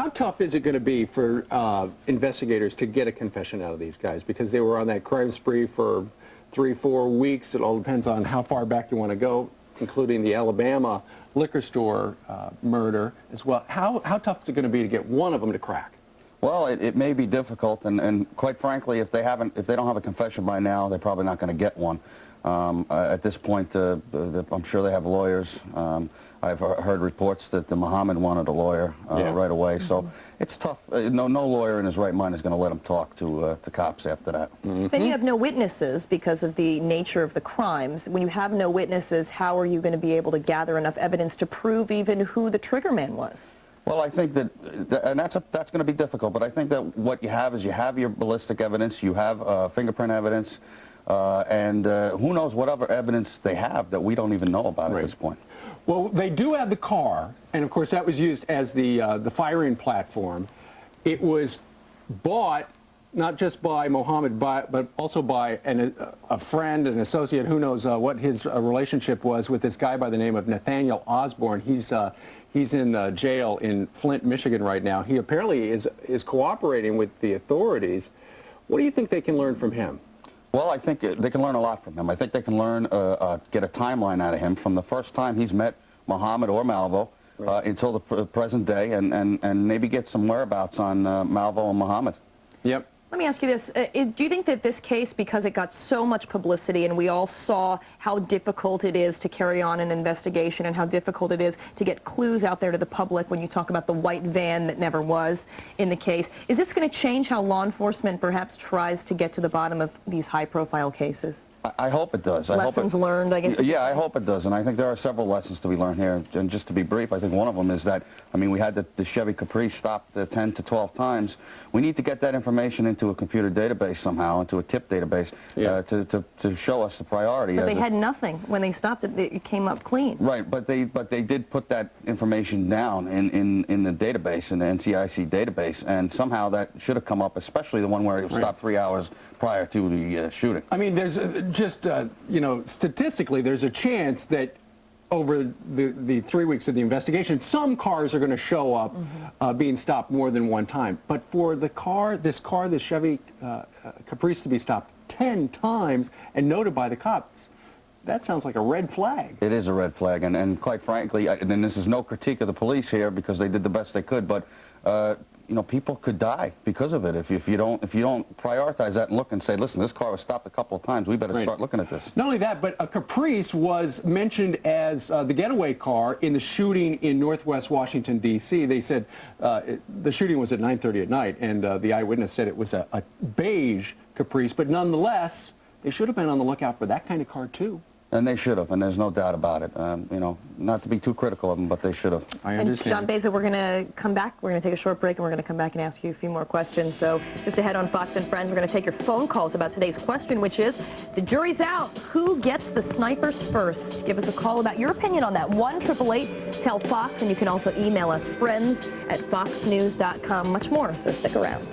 How tough is it going to be for investigators to get a confession out of these guys? Because they were on that crime spree for 3-4 weeks. It all depends on how far back you want to go, including the Alabama liquor store murder as well. How tough is it going to be to get one of them to crack? Well, it may be difficult, and quite frankly, if they don't have a confession by now, they're probably not going to get one. At this point, I'm sure they have lawyers. I've heard reports that the Muhammad wanted a lawyer right away, so it's tough. No lawyer in his right mind is going to let him talk to cops after that. Then you have no witnesses because of the nature of the crimes. When you have no witnesses, how are you going to be able to gather enough evidence to prove even who the trigger man was? Well, I think and that's going to be difficult, but I think that what you have is you have your ballistic evidence, you have fingerprint evidence, and who knows what other evidence they have that we don't even know about at this point. Well, they do have the car, and of course that was used as the firing platform. It was bought not just by Muhammad, but also by a friend, an associate, who knows what his relationship was with this guy by the name of Nathaniel Osborne. He's in jail in Flint, Michigan right now. He apparently is cooperating with the authorities. What do you think they can learn from him? Well, I think they can learn a lot from him. I think they can learn, get a timeline out of him from the first time he's met Muhammad or Malvo until the present day, and maybe get some whereabouts on Malvo and Muhammad. Yep. Let me ask you this. Do you think that this case, because it got so much publicity and we all saw how difficult it is to carry on an investigation and how difficult it is to get clues out there to the public when you talk about the white van that never was in the case, is this going to change how law enforcement perhaps tries to get to the bottom of these high-profile cases? I hope it does. Lessons learned, I guess. Yeah, I hope it does, and I think there are several lessons to be learned here. And just to be brief, I think one of them is that, I mean, we had the Chevy Caprice stopped 10 to 12 times. We need to get that information into a computer database somehow, into a tip database, to show us the priority. But they had nothing. When they stopped it, it came up clean. Right, but they did put that information down in the database, in the NCIC database, and somehow that should have come up, especially the one where it was stopped 3 hours prior to the shooting. I mean, there's just, you know, statistically, there's a chance that over the 3 weeks of the investigation, some cars are going to show up being stopped more than one time. But for the this Chevy Caprice to be stopped 10 times and noted by the cops, that sounds like a red flag. It is a red flag, and quite frankly, and this is no critique of the police here because they did the best they could, but you know, people could die because of it if you don't prioritize that and look and say, listen, this car was stopped a couple of times. We better start looking at this. Not only that, but a Caprice was mentioned as the getaway car in the shooting in Northwest Washington, D.C. They said the shooting was at 9:30 at night, and the eyewitness said it was a beige Caprice. But nonetheless, they should have been on the lookout for that kind of car too. And they should have, and there's no doubt about it. You know, not to be too critical of them, but they should have. I understand. And John Beza, we're going to come back. We're going to take a short break, and we're going to come back and ask you a few more questions. So just ahead on Fox and Friends, we're going to take your phone calls about today's question, which is, the jury's out. Who gets the snipers first? Give us a call about your opinion on that. 1-888-TELL-FOX, and you can also email us, friends@foxnews.com. Much more, so stick around.